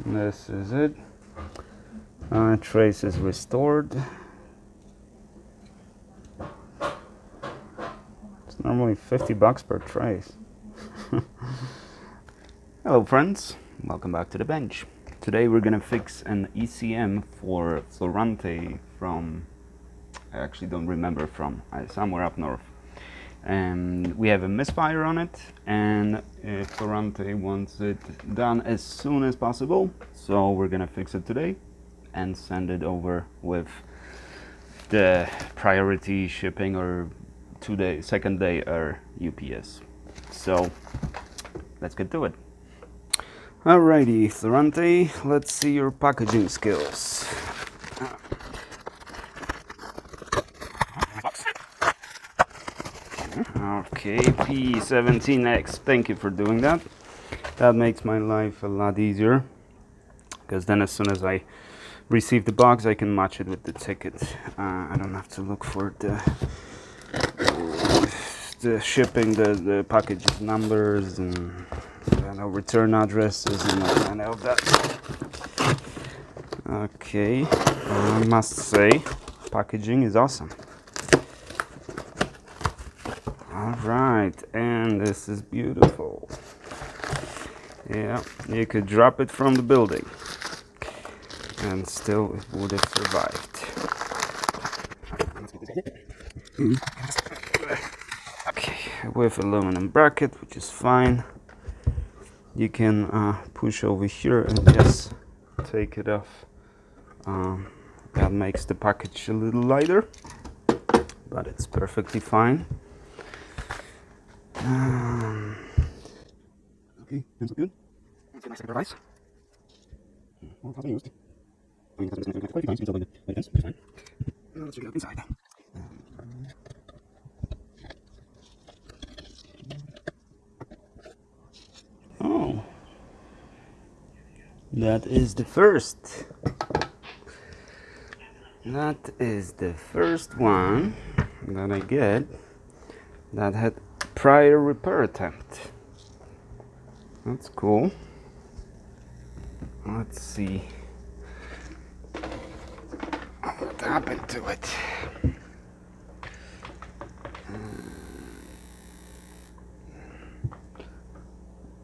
This is it. Trace is restored. It's normally $50 per trace. Hello friends, welcome back to the bench. Today we're gonna fix an ECM for Florante from, I actually don't remember from, somewhere up north. And we have a misfire on it, and Florante wants it done as soon as possible, so we're gonna fix it today and send it over with the priority shipping or second day or UPS. So let's get to it. Alrighty, Florante, let's see your packaging skills. Okay, P17X, thank you for doing that. That makes my life a lot easier, because then as soon as I receive the box I can match it with the ticket. I don't have to look for the shipping, the package numbers and return addresses and any of that. Okay, I must say packaging is awesome. Alright, and this is beautiful. Yeah, you could drop it from the building and still it would have survived. Okay, with aluminum bracket, which is fine. You can push over here and just take it off. That makes the package a little lighter, but it's perfectly fine. Okay, that's good. Let's get my second device. Well, it's used. I mean, that's quite a few times, so it's fine. Let's check it out inside. Oh, that is the first. That is the first one that I get that had prior repair attempt. That's cool. Let's see what happened to it.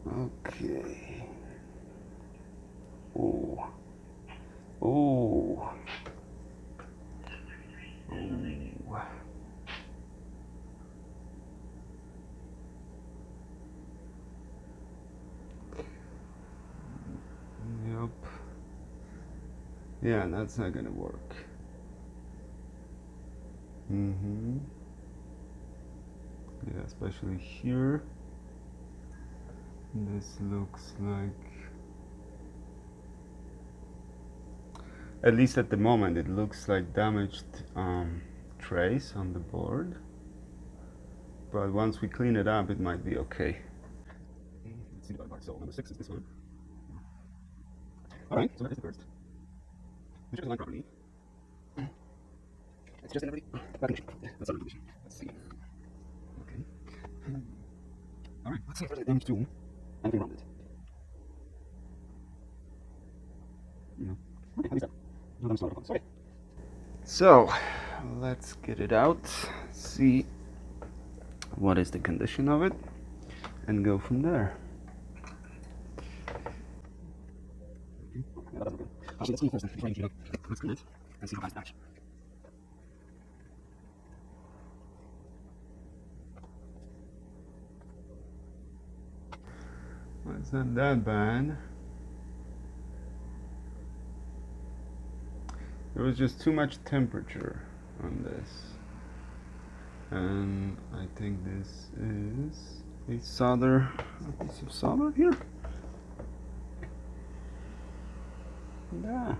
Okay. Ooh. Ooh. Ooh. Yep. Yeah, that's not gonna work. Yeah, especially here. This looks like, at least at the moment, it looks like damaged trace on the board. But once we clean it up, it might be okay. Let's see the other part. So number 6 is this one. All right, so that is the first. We check the line properly. It's just in back in that's our condition. Let's see. Okay. All right, let's see if there's a damage to anything around it. No. Okay, at least that. No damage to other okay. So let's get it out, see what is the condition of it, and go from there. Okay. Yeah, that doesn't good. Actually, let's clean first before I get it out. Let's clean it and see how fast it matches. Well, it's not that bad. There was just too much temperature on this. And I think this is a piece of solder here. Yeah.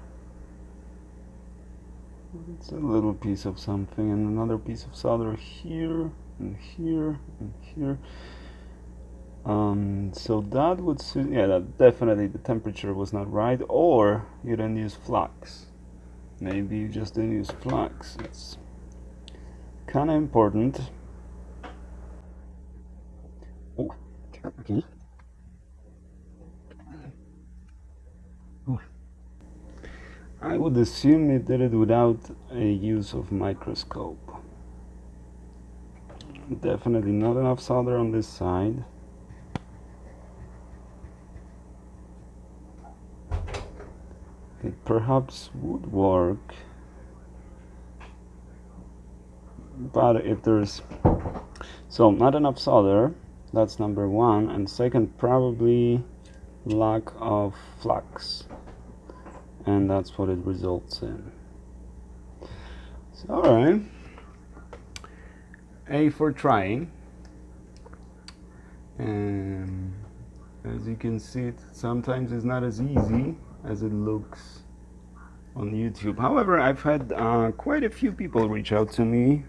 It's a little piece of something, and another piece of solder here, and here, and here. So that would suit, yeah, that definitely the temperature was not right, or you didn't use flux. Maybe you just didn't use flux. It's kind of important. Oh, okay. I would assume it did it without a use of microscope. Definitely not enough solder on this side. It perhaps would work, but if there's not enough solder, that's number one, and second, probably lack of flux, and that's what it results in. So, alright, A for trying. And as you can see, sometimes it's not as easy as it looks on YouTube. However, I've had quite a few people reach out to me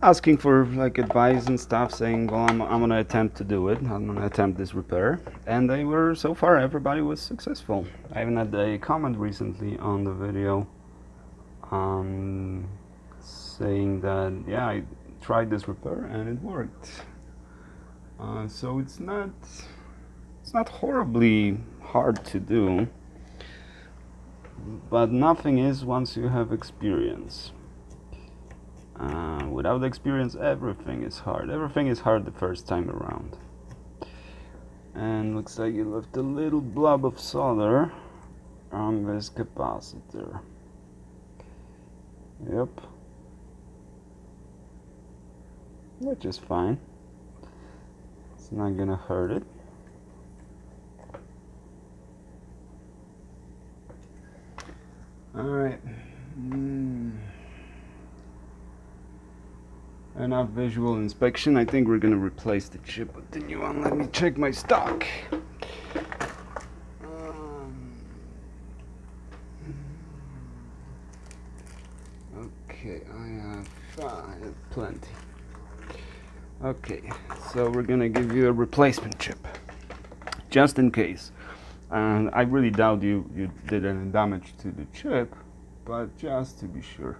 asking for like advice and stuff, saying, well, I'm gonna attempt to do it, I'm gonna attempt this repair, and they were, so far everybody was successful. I even had a comment recently on the video saying that, yeah, I tried this repair and it worked. So it's not horribly hard to do, but nothing is once you have experience. Without experience, everything is hard. Everything is hard the first time around. And looks like you left a little blob of solder on this capacitor. Yep. Which is fine. It's not gonna hurt it. Alright. Enough visual inspection. I think we're gonna replace the chip with the new one. Let me check my stock. Okay, I have plenty. Okay, so we're gonna give you a replacement chip, just in case. And I really doubt you did any damage to the chip, but just to be sure.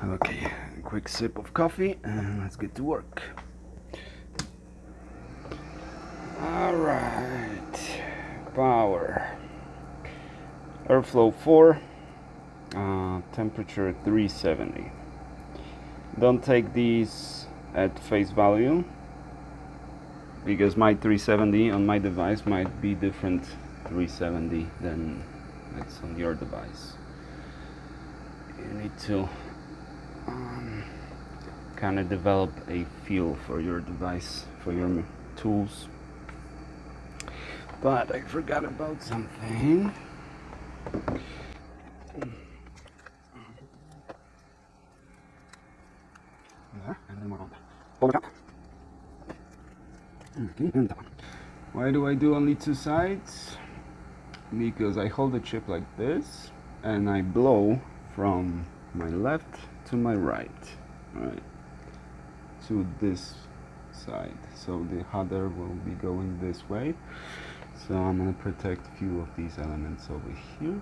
Okay, a quick sip of coffee and let's get to work. Alright, power. Airflow 4, temperature 370. Don't take these at face value, because my 370 on my device might be different 370 than it's on your device. You need to kind of develop a feel for your device, for your tools. But I forgot about something. Why do I do only two sides? Because I hold the chip like this and I blow from my left to my right, to this side, so the hot air will be going this way. So I'm going to protect a few of these elements over here.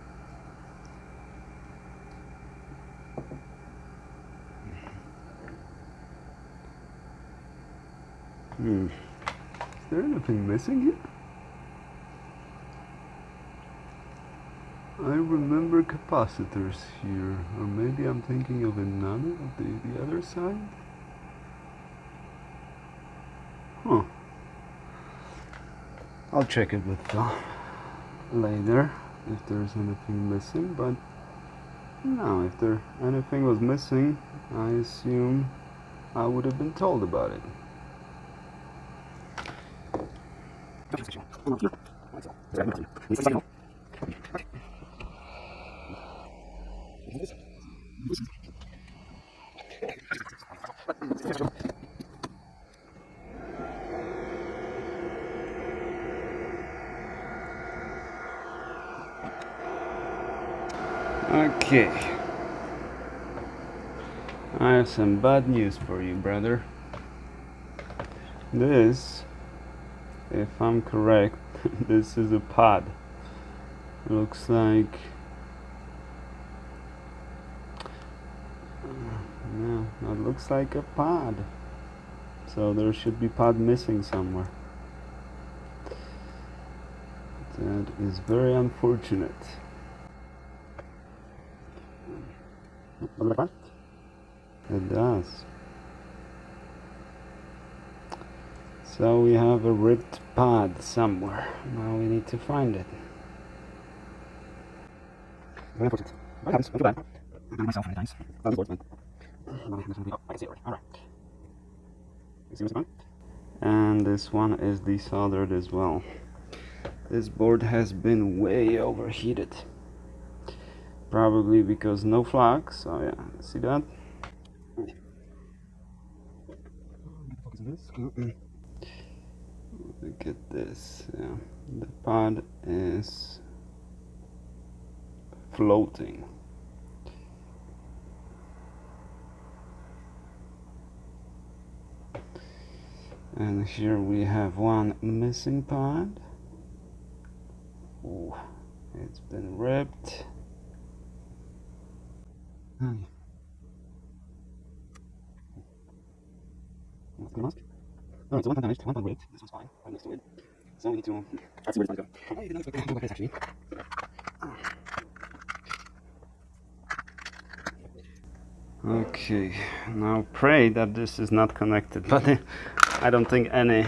Is there anything missing here? I remember capacitors here, or maybe I'm thinking of another, of the other side? Huh. I'll check it with later if there's anything missing, but no, if there anything was missing, I assume I would have been told about it. Okay, I have some bad news for you, brother. This, if I'm correct, this is a pod. Looks like no, it looks like a pod. So there should be pod missing somewhere. That is very unfortunate. It does. So we have a ripped pod somewhere. Now we need to find it. Very unfortunate. What happens? Not too bad. I've done it myself many times. Oh, I can see it already. Alright. You see what's going on? And this one is desoldered as well. This board has been way overheated. Probably because no flux. Oh yeah, see that? Look at this. Yeah. The pod is floating. And here we have one missing pod. Ooh, it's been ripped. What's the mask? Oh, it's one damaged, one pod ripped. This one's fine, right next to it. So we need to see where it's going to go. I didn't expect it to go like this actually. Okay, now pray that this is not connected, but I don't think any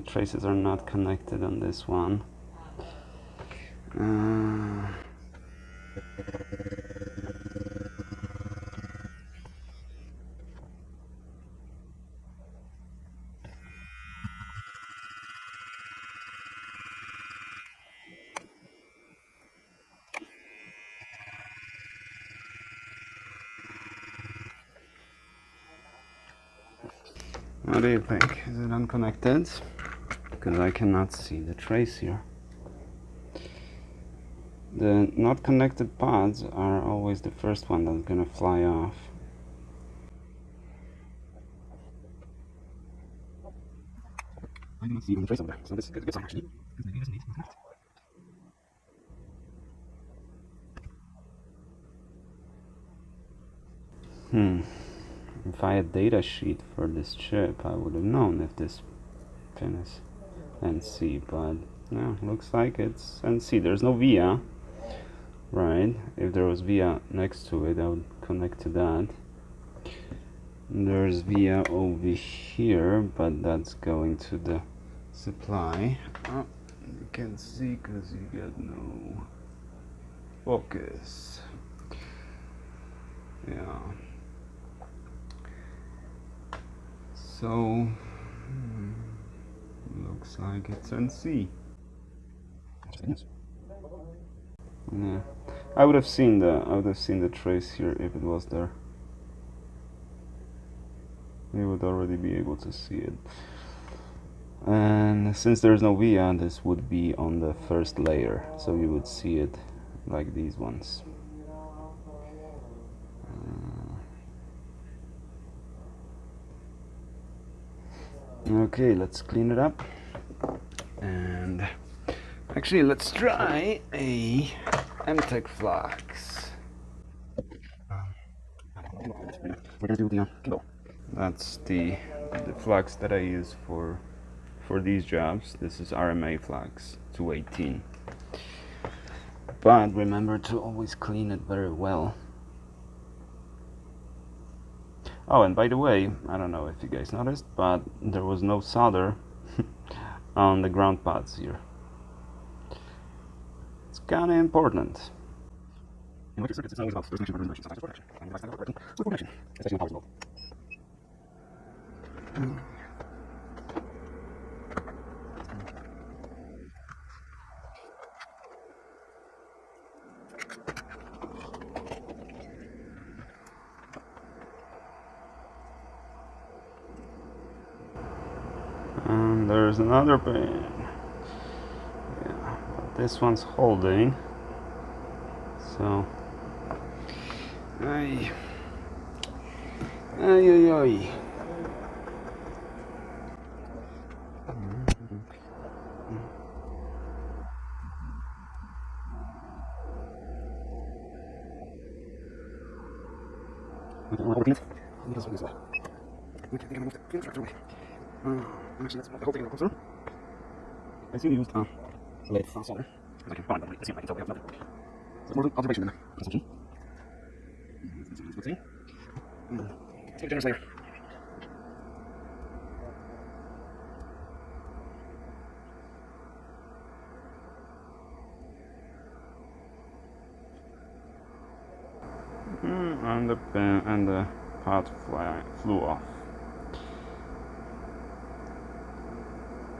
traces are not connected on this one. What do you think? Is it unconnected? Because I cannot see the trace here. The not connected pods are always the first one that's gonna fly off. I cannot see even the trace over there, so this is a good sign actually. Because maybe it doesn't need to connect. If I had data sheet for this chip, I would have known if this pin is NC, but no, looks like it's NC. There's no via, right? If there was via next to it, I would connect to that. There's via over here, but that's going to the supply. Oh, you can't see because you got no focus. Yeah. So looks like it's NC. Yeah, I would have seen the trace here if it was there. You would already be able to see it. And since there's no via, this would be on the first layer, so you would see it like these ones. Okay, let's clean it up. And actually, let's try a MTech flux. We're gonna do the kilo. That's the flux that I use for these jobs. This is RMA flux 218. But remember to always clean it very well. Oh, and by the way, I don't know if you guys noticed, but there was no solder on the ground pads here. It's kind of important. In electric circuits, it's always about first connection, reverse connection, sometimes protection. And device working with connection, especially in power load. And there's another pin. Yeah, but this one's holding. So, ay, ay, ay, ay. Okay, we're working it. Okay, they're gonna move the fuel structure away. Actually, let's move the whole thing a little closer. I assume you used lead solder. I can find them. Let's see if I can tell we have nothing. So more observation than assumption. Let's see. Let's get a generous layer. And the pen and the part flew off.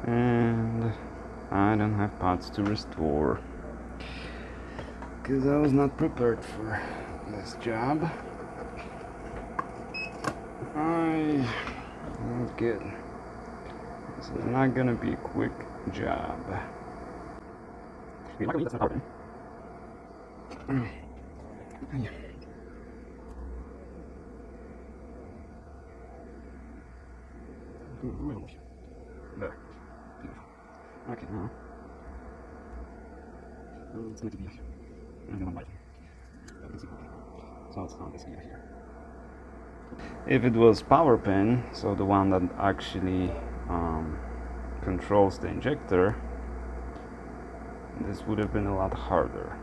And I don't have parts to restore because I was not prepared for this job. Not good. This is not gonna be a quick job. Okay, luckily that's not power. There. Okay, now let's make it be one light. So it's on this gear here. If it was power pin, so the one that actually controls the injector, this would have been a lot harder.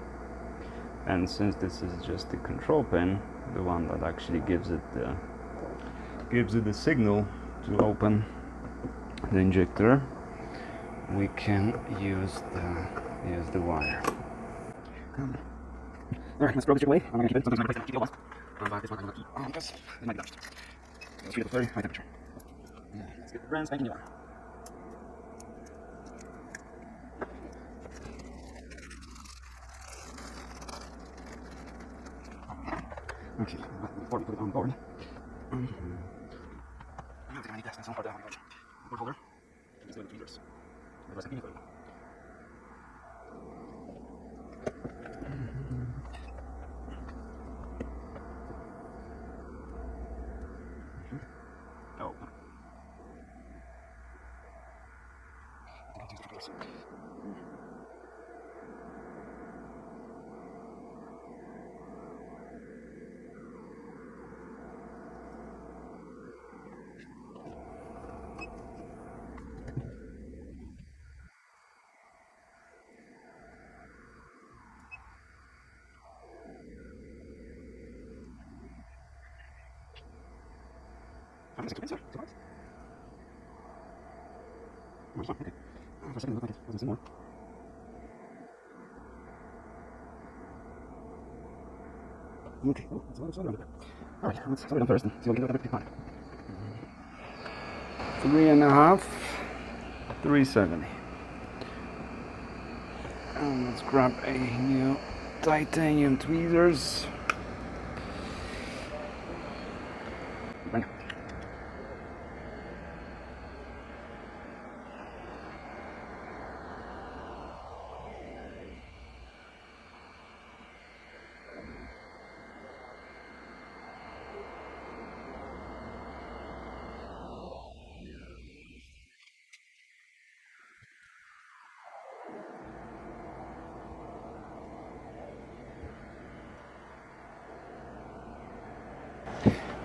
And since this is just the control pin, the one that actually gives it the signal to open the injector, we can use the wire. Alright, let's throw this away. I'm gonna keep it. Sometimes I'm gonna place it on but this one I'm gonna keep on because it might be damaged. Let's treat it with very high temperature. Yeah, let's get the brand spanking new one. Okay, before we put it on board, I don't think I need that. That's not part of the board holder. It's going to be tweezers. Otherwise, I can put it. Oh. I think I'll use the tweezers. I'm going to stick it in, sir. Oh, it's not. Okay. For a second, it looked like it wasn't some more. Okay, oh, that's a lot of solder under there. Alright, let's solder it down first and see what we can do with that big 3.5, 370. And let's grab a new titanium tweezers. Bang.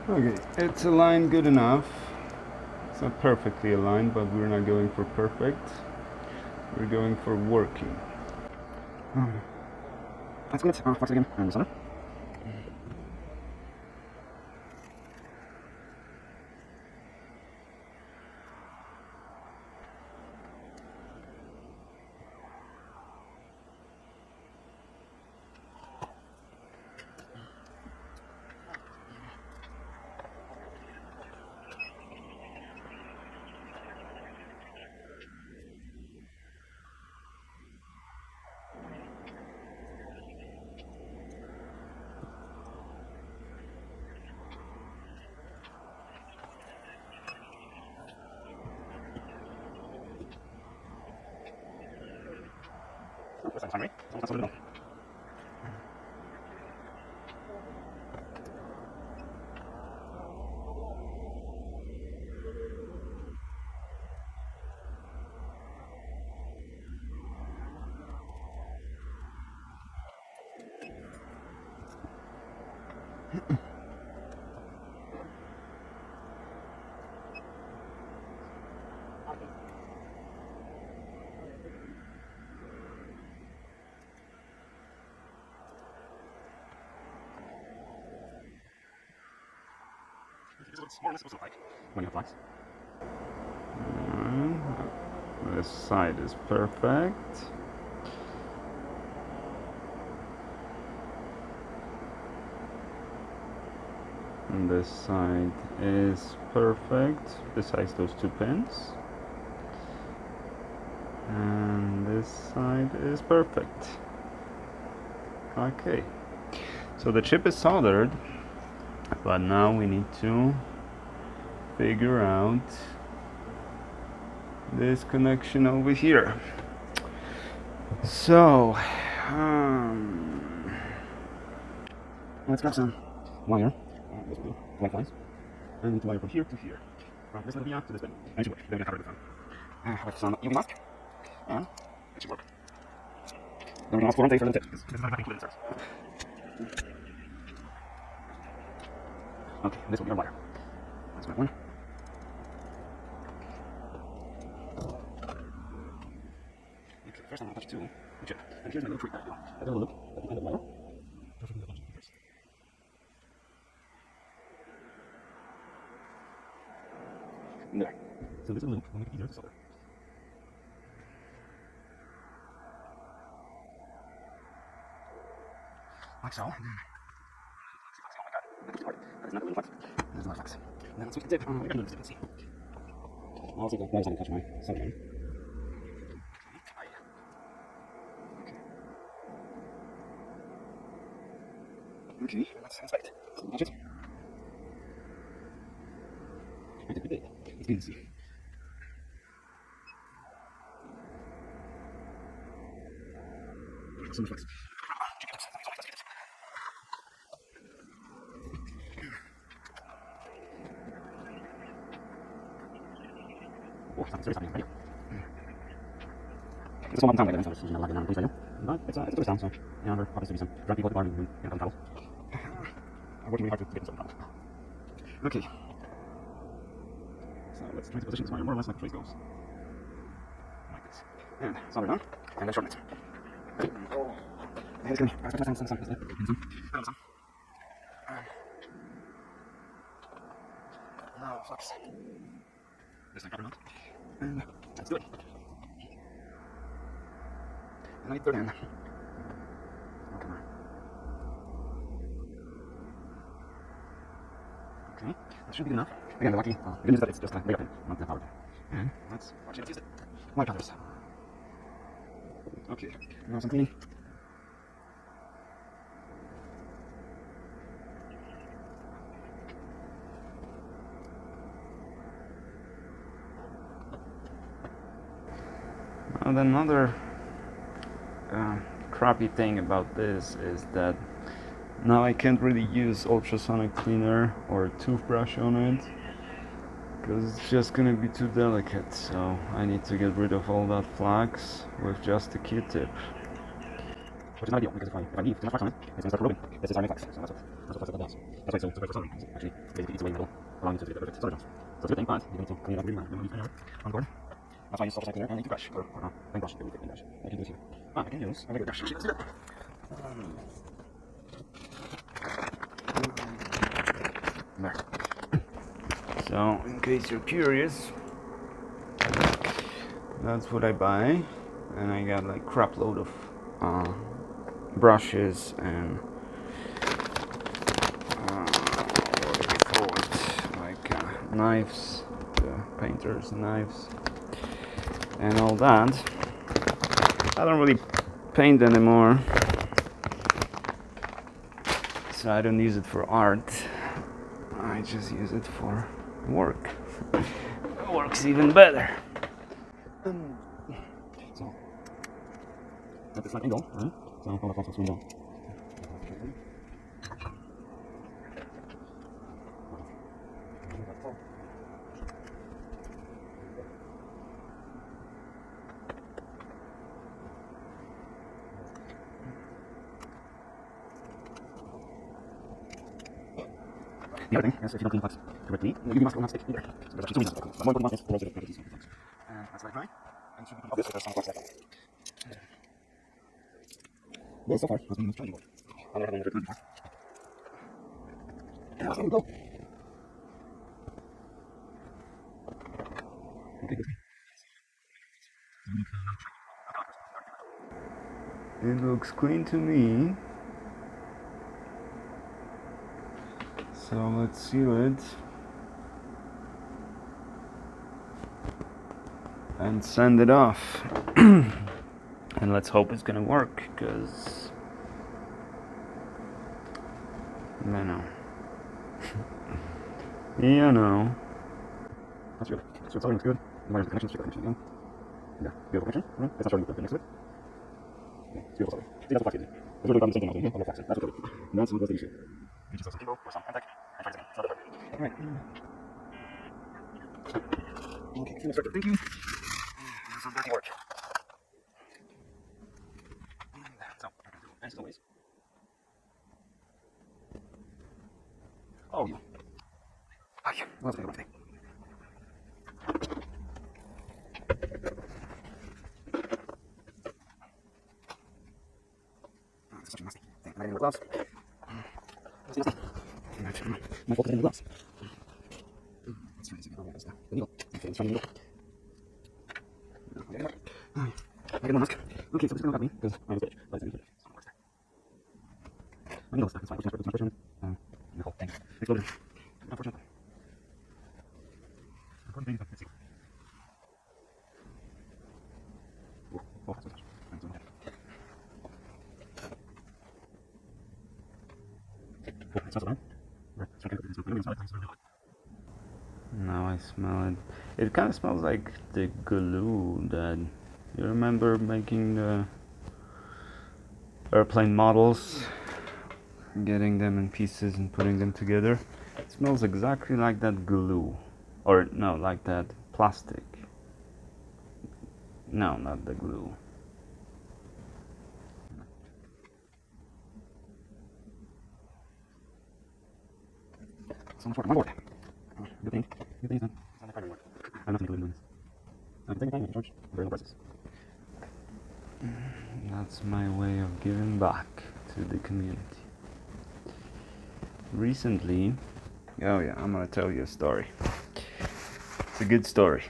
Okay, it's aligned good enough. It's not perfectly aligned, but we're not going for perfect. We're going for working. That's good. Flux it again. And the solder. That's fine, right? That's soldered on. is what it's more or less supposed to look like when you have flags. This side is perfect. And this side is perfect, besides those two pins. And this side is perfect. Okay, so the chip is soldered, but now we need to figure out this connection over here. So let's grab some wire. This will do white lines. And we need to wire from here to here. From this little via to this bin. And it should work. Then we're going to cover it with some UV mask. And it should work. Then we're going to ask Florante for the tip. This is not included in the service. Okay, this will be our wire. That's my one. Okay, first I'm going to touch two. The chip. And here's my little trick. I do a little loop at the end of the wire. There. So this little loop will make it easier to solder. Like so. Oh my god. That's hard. That is not a little flex. That is not a flex. And then let's switch the tip. We're going to do this, you can see. I'll take the right side and touch my soldering. Okay, let's inspect. Touch it. I did it. It's good to see. So much flex. Oh, something serious happening right here. This one sound like that, so it's not like a police radio. But it's a tourist town, so yeah, there obviously be some drunk people at the bar who can't come trouble. I'm working really hard to get in some trouble. Okay. So let's try to position this wire more or less like the trace goes. Like this. And solder down, and then shorten it. And it's going to be some. Now, flex. This thing covered out. And let's do it. And I third hand. Okay. Okay, that should be good enough. Again, the lucky, the good news is that it's just a regular pin, not the power pin. And let's watch it use it. White colors. Okay, now some cleaning. And another crappy thing about this is that now I can't really use ultrasonic cleaner or toothbrush on it because it's just gonna be too delicate, so I need to get rid of all that flax with just a Q-tip. Which is not ideal, because if I leave too much flax on it, it's going to start corroding. This is our main flax, so that's what flax does. That's why it's so great for soldering. Actually, basically eats away in the middle, allowing you to get rid of solder jumps. So it's a good thing, but you need to clean it up really well. You don't leave any on the board. That's why I use ultrasonic cleaner and a toothbrush, or plain brush, really thick plain brush. I can do it here. I can use a regular brush. Actually, let's do that. There. So, in case you're curious, that's what I buy, and I got like crap load of brushes and what do we call it, like knives, painters' knives, and all that. I don't really paint anymore, so I don't use it for art. I just use it for work. It works even better. So, at the slight angle, right? So I'll hold the screen down. The other thing is if you don't clean the flax correctly, the UV mask will not stick either. So there's actually two reasons. The more important one is corrosive properties of the flax. And that's like right. And should be cleaned off this if there's some flax left on it. Well, so far, has been the most challenging one. I'll never have one before. And that's how we go. It looks clean to me. So let's seal it and send it off. And let's hope it's gonna work, because you know. That's good. So soldering looks good. The wires, the connections, check the connection again. Yeah, beautiful connection. Right? It's not showing you the next to it. Yeah, it's beautiful soldering. See, that's what flax is. It's really the same thing I was doing here. I love flax. That's what it is. And that's what goes to the issue. You just have some Kimbo or some Antec and try this again. It's not that hard. Alright. Okay, clean instructor. Thank you. This is dirty work. So, as always. Oh, you. Oh, yeah. What else can I do today? This is such a nasty thing. I didn't wear gloves. It's nasty. My fault is in the gloves. Let's try this again. Oh, yeah, the needle. Okay, let's try the needle. No, okay, anymore. Oh, yeah. I get more mask. Okay, so this is going to help me, because I was a bitch. But it's going to be my needle is stuck. That's fine. It's transfer. The whole thing. Exploded. Unfortunate. Important thing. Let's see. Oh, that's so much. That's so much. Oh, it smells around. Right. So I can't put this on. Now I smell it. It kind of smells like the glue that you remember making the airplane models, getting them in pieces and putting them together. It smells exactly like that glue. Or no, like that plastic. No, not the glue. So much work on my board. Good thing. Good thing is done. It's not my primary work. I have nothing to do in doing this. I can take your time, I can charge very low prices. That's my way of giving back to the community. Recently, oh yeah, I'm gonna tell you a story. It's a good story.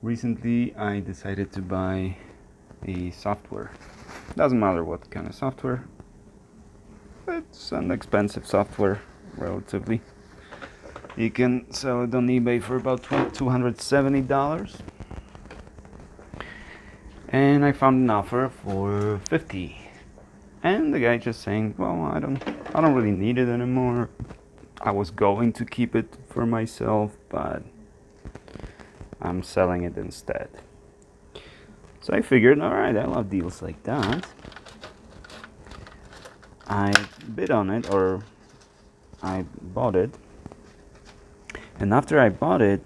Recently, I decided to buy a software. Doesn't matter what kind of software. It's an expensive software, relatively. You can sell it on eBay for about $270. And I found an offer for $50. And the guy just saying, well, I don't really need it anymore. I was going to keep it for myself, but I'm selling it instead. So I figured, all right, I love deals like that. I bid on it, or I bought it. And after I bought it,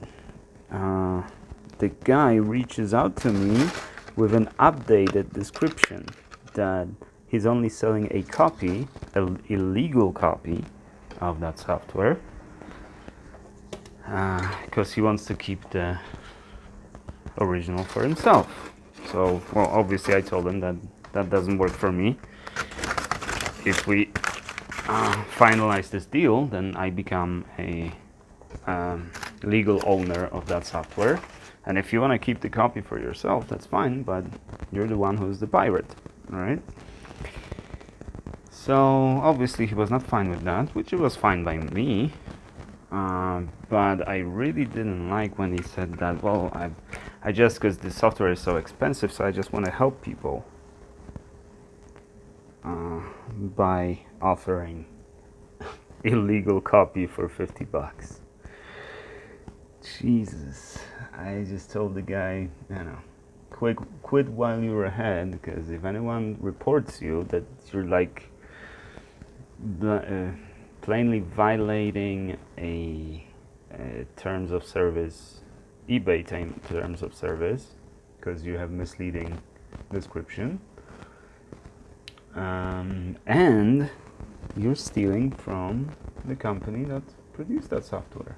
the guy reaches out to me with an updated description that he's only selling a copy, an illegal copy of that software, because he wants to keep the original for himself. So, well, obviously I told him that that doesn't work for me. If we finalize this deal, then I become a legal owner of that software. And if you want to keep the copy for yourself, that's fine, but you're the one who's the pirate, all right? So obviously he was not fine with that, which was fine by me. But I really didn't like when he said that, well, I just, because the software is so expensive, so I just want to help people by offering illegal copy for $50. Jesus, I just told the guy, quit while you're ahead, because if anyone reports you that you're like plainly violating a terms of service, eBay terms of service, because you have misleading description, and you're stealing from the company that produced that software.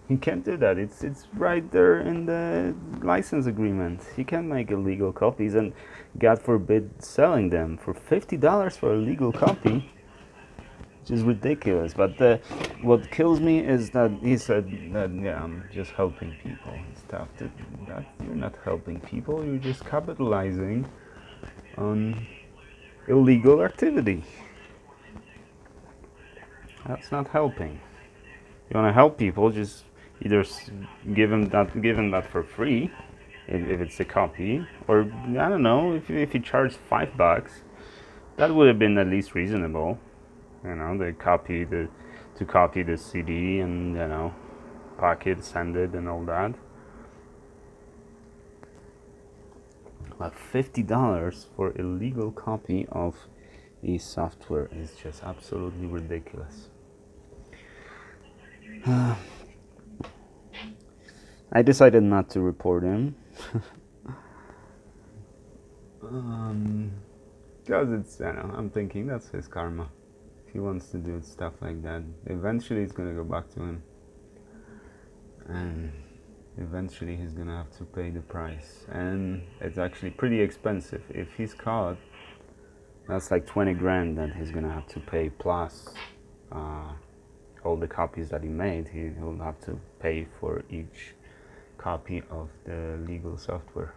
You can't do that. It's right there in the license agreement. You can't make illegal copies, and God forbid selling them for $50 for a legal copy, which is ridiculous. But what kills me is that he said that, yeah, I'm just helping people and stuff. That you're not helping people. You're just capitalizing on illegal activity. That's not helping. You want to help people, just either give them that for free, if it's a copy, or I don't know, if you charge $5, that would have been at least reasonable. You know, to copy the CD and pack it, send it, and all that. But $50 for illegal copy of a software is just absolutely ridiculous. I decided not to report him. Because it's, I'm thinking that's his karma. If he wants to do stuff like that, eventually it's gonna go back to him. And eventually he's gonna have to pay the price. And it's actually pretty expensive. If he's caught, that's like 20 grand that he's gonna have to pay, plus all the copies that he made. He'll have to pay for each copy of the legal software.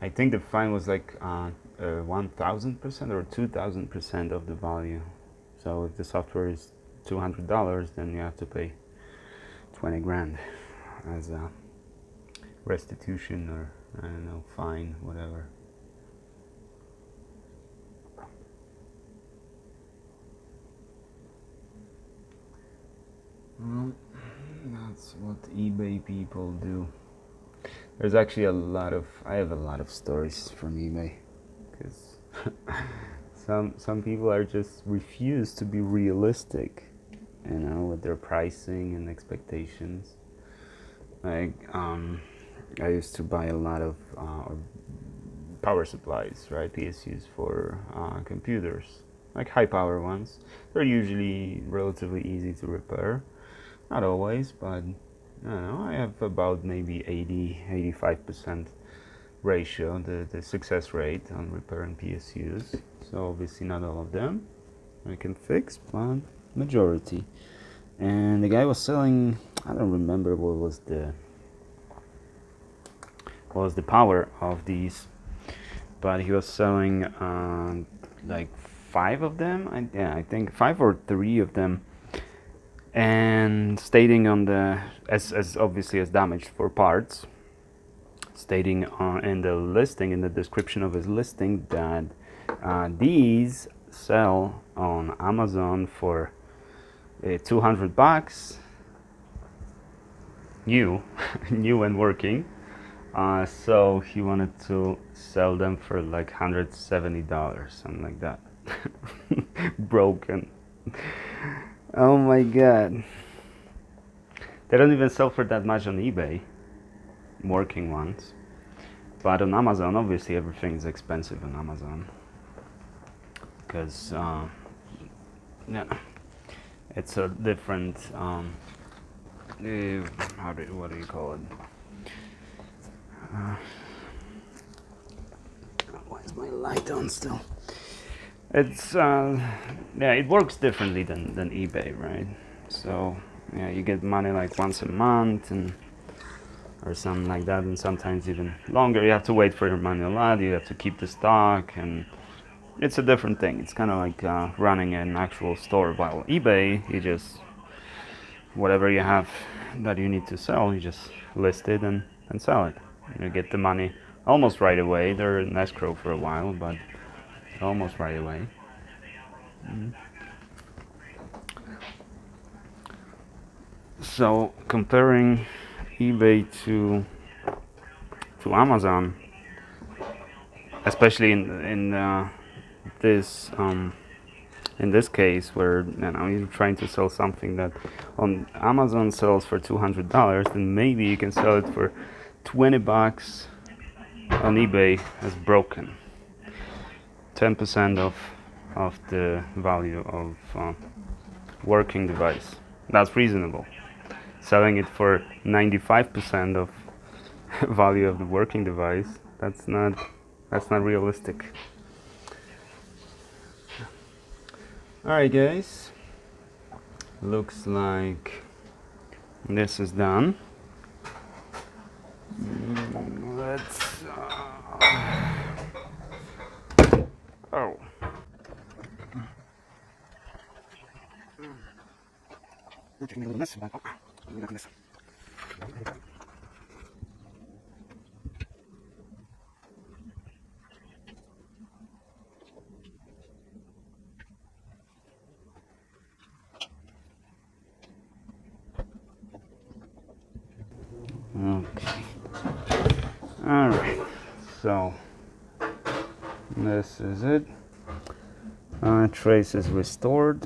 I think the fine was like 1,000% or 2,000% of the value. So if the software is $200, then you have to pay 20 grand as a restitution, or I don't know, fine, whatever. Well, that's what eBay people do. There's actually I have a lot of stories from eBay, because some people are just refuse to be realistic, with their pricing and expectations. Like, I used to buy a lot of power supplies, right? PSUs for computers, like high power ones. They're usually relatively easy to repair. Not always, but I don't know, I have about maybe 85% ratio, the success rate on repairing PSUs. So obviously not all of them I can fix, but majority. And the guy was selling, I don't remember what was the power of these, but he was selling like 5 of them. I think 5 or 3 of them, and stating on the as obviously as damaged for parts, stating in the listing, in the description of his listing, that these sell on Amazon for $200 new new and working. So he wanted to sell them for like $170, something like that. Broken. Oh my god. They don't even sell for that much on eBay, working ones. But on Amazon, obviously everything is expensive on Amazon, because it's a different what do you call it? Why is my light on still? It's it works differently than eBay, right? So you get money like once a month, or something like that, and sometimes even longer. You have to wait for your money a lot. You have to keep the stock, and it's a different thing. It's kind of like running an actual store. While eBay, you just, whatever you have that you need to sell, you just list it and sell it. You get the money almost right away. They're in escrow for a while, but almost right away. So comparing eBay to Amazon, especially in this case, where you're trying to sell something that on Amazon sells for $200, then maybe you can sell it for $20 on eBay as broken. 10% of the value of working device. That's reasonable. Selling it for 95% of value of the working device, that's not realistic. Alright guys, looks like this is done. Let's making a little mess, but we got this. Okay. All right. So this is it. Trace is restored.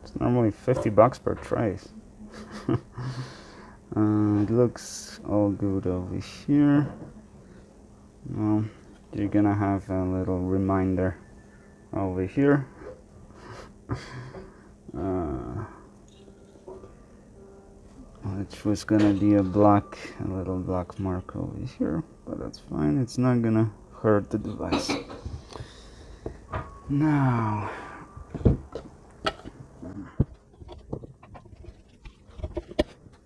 It's normally $50 per trace. It looks all good over here. Well, you're gonna have a little reminder over here. Which was gonna be a little black mark over here, but that's fine. It's not gonna hurt the device. Now,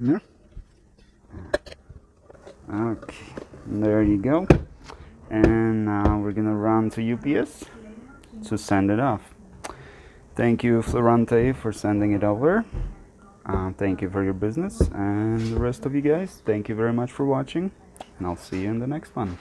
Yeah. okay, there you go. And now we're gonna run to UPS to send it off. Thank you, Florante, for sending it over. Thank you for your business, and the rest of you guys, thank you very much for watching, and I'll see you in the next one.